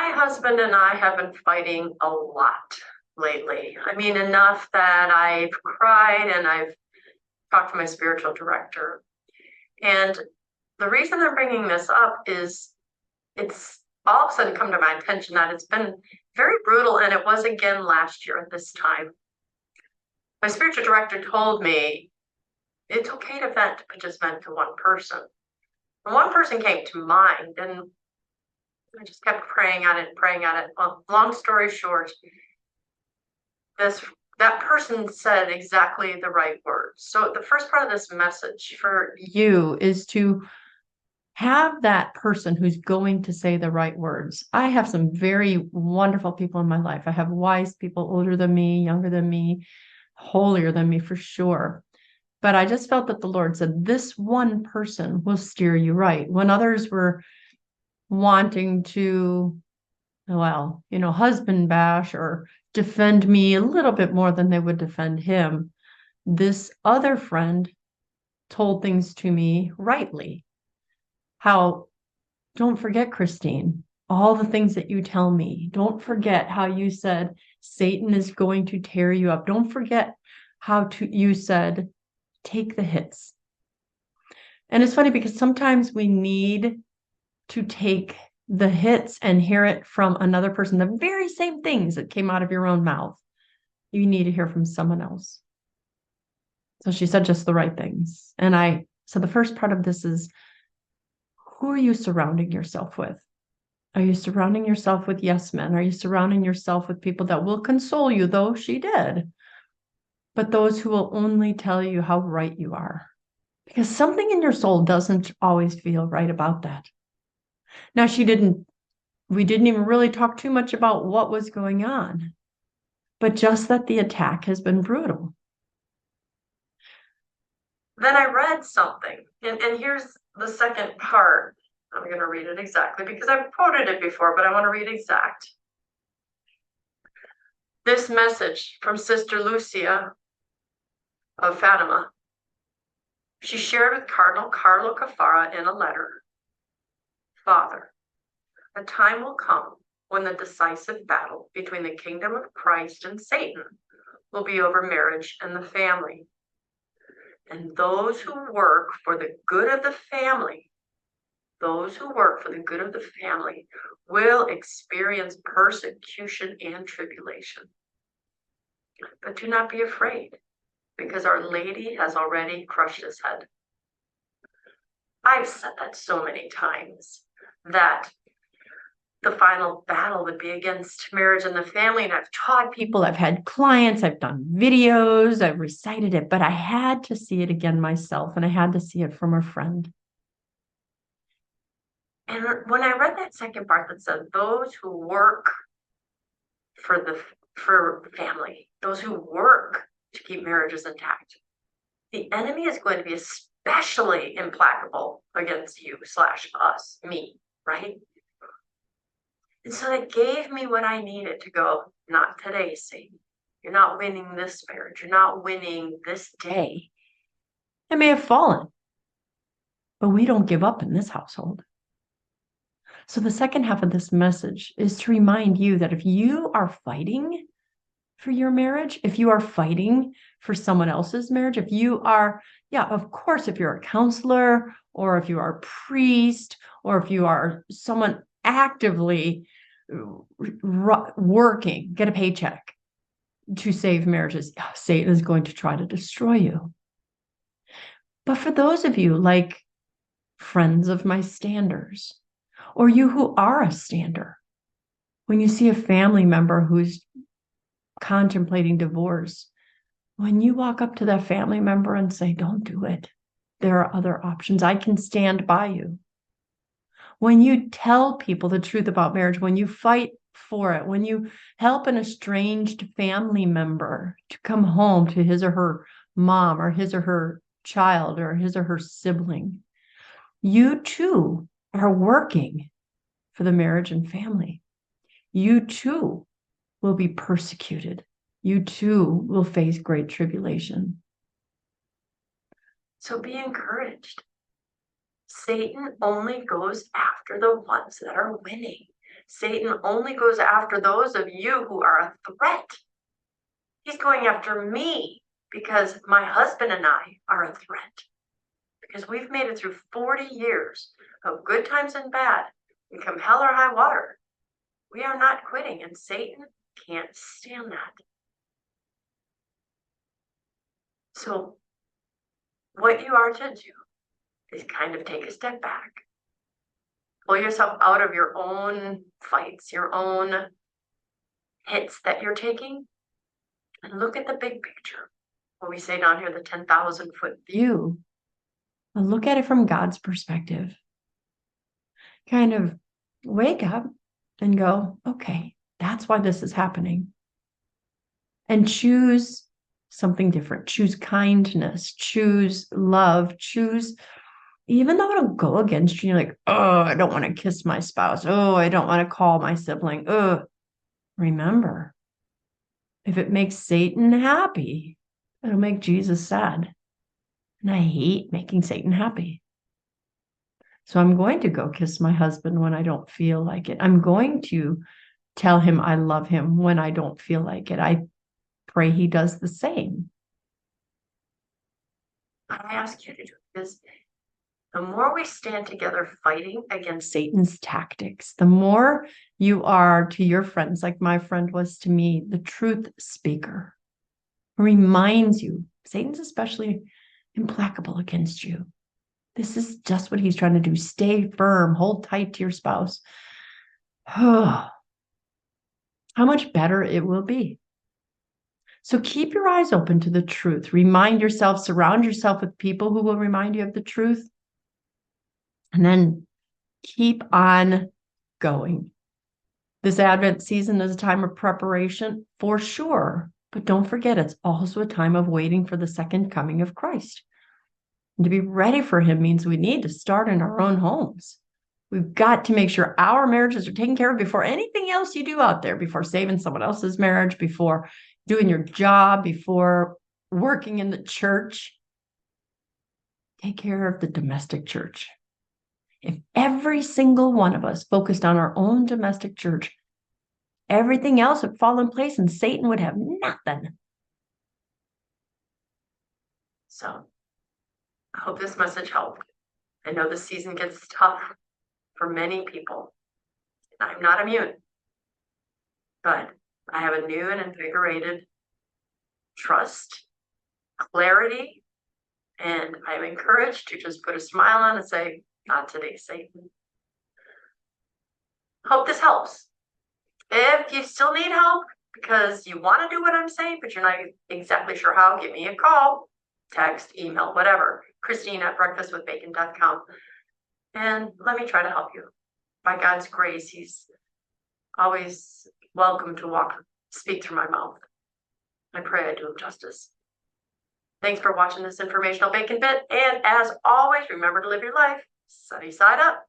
My husband and I have been fighting a lot lately. I mean, enough that I've cried and I've talked to my spiritual director. And the reason I'm bringing this up is it's all of a sudden come to my attention that it's been very brutal, and it was again last year at this time. My spiritual director told me it's okay to vent, but just vent to one person. And one person came to mind, and I just kept praying at it, praying at it. Well, long story short, this that person said exactly the right words. So the first part of this message for you is to have that person who's going to say the right words. I have some very wonderful people in my life. I have wise people older than me, younger than me, holier than me for sure. But I just felt that the Lord said, this one person will steer you right. When others were wanting to, well, husband bash or defend me a little bit more than they would defend him, this other friend told things to me rightly. How, don't forget, Christine, all the things that you tell me. Don't forget how you said Satan is going to tear you up. Don't forget how you said, take the hits. And it's funny because sometimes we need to take the hits and hear it from another person, the very same things that came out of your own mouth. You need to hear from someone else. So she said just the right things. So the first part of this is, who are you surrounding yourself with? Are you surrounding yourself with yes men? Are you surrounding yourself with people that will console you, though she did, but those who will only tell you how right you are? Because something in your soul doesn't always feel right about that. Now, we didn't even really talk too much about what was going on, but just that the attack has been brutal. Then I read something, and here's the second part. I'm going to read it exactly because I've quoted it before, but I want to read exact. This message from Sister Lucia of Fatima. She shared with Cardinal Carlo Cafara in a letter. Father, a time will come when the decisive battle between the kingdom of Christ and Satan will be over marriage and the family. And those who work for the good of the family, will experience persecution and tribulation. But do not be afraid, because Our Lady has already crushed his head. I've said that so many times, that the final battle would be against marriage and the family. And I've taught people, I've had clients, I've done videos, I've recited it, but I had to see it again myself, and I had to see it from a friend. And when I read that second part that said, those who work for family, those who work to keep marriages intact, the enemy is going to be especially implacable against you / us, me, right? And so it gave me what I needed to go, not today, Satan. You're not winning this marriage. You're not winning this day. It may have fallen, but we don't give up in this household. So the second half of this message is to remind you that if you are fighting for your marriage, if you are fighting for someone else's marriage, if you are, of course, if you're a counselor, or if you are a priest, or if you are someone actively working, get a paycheck to save marriages, Satan is going to try to destroy you. But for those of you like friends of my standers, or you who are a stander, when you see a family member who's contemplating divorce, when you walk up to that family member and say, don't do it, there are other options, I can stand by you. When you tell people the truth about marriage, when you fight for it, when you help an estranged family member to come home to his or her mom, or his or her child, or his or her sibling, you too are working for the marriage and family. You too will be persecuted. You too will face great tribulation. So be encouraged. Satan only goes after the ones that are winning. Satan only goes after those of you who are a threat. He's going after me because my husband and I are a threat. Because we've made it through 40 years of good times and bad, and come hell or high water, we are not quitting, and Satan can't stand that. So what you are to do is kind of take a step back, pull yourself out of your own fights, your own hits that you're taking, and look at the big picture. What we say down here, the 10,000-foot view. And look at it from God's perspective. Kind of wake up and go, okay, that's why this is happening. And choose something different. Choose kindness, choose love, choose, even though it'll go against you, you're like, oh, I don't want to kiss my spouse. Oh, I don't want to call my sibling. Oh, remember, if it makes Satan happy, it'll make Jesus sad. And I hate making Satan happy. So I'm going to go kiss my husband when I don't feel like it. I'm going to tell him I love him when I don't feel like it. I pray he does the same. What I ask you to do is, the more we stand together fighting against Satan's tactics, the more you are to your friends, like my friend was to me, the truth speaker, reminds you, Satan's especially implacable against you. This is just what he's trying to do. Stay firm, hold tight to your spouse. How much better it will be. So keep your eyes open to the truth. Remind yourself, surround yourself with people who will remind you of the truth. And then keep on going. This Advent season is a time of preparation for sure, but don't forget it's also a time of waiting for the second coming of Christ. And to be ready for him means we need to start in our own homes. We've got to make sure our marriages are taken care of before anything else you do out there, before saving someone else's marriage, before doing your job, before working in the church. Take care of the domestic church. If every single one of us focused on our own domestic church, everything else would fall in place and Satan would have nothing. So I hope this message helped. I know this season gets tough for many people. I'm not immune, but I have a new and invigorated trust, clarity, and I'm encouraged to just put a smile on and say, not today, Satan. Hope this helps. If you still need help because you want to do what I'm saying, but you're not exactly sure how, give me a call, text, email, whatever. Christine@breakfastwithbacon.com. And let me try to help you. By God's grace, he's always welcome to speak through my mouth. I pray I do him justice. Thanks for watching this informational bacon bit. And as always, remember to live your life sunny side up.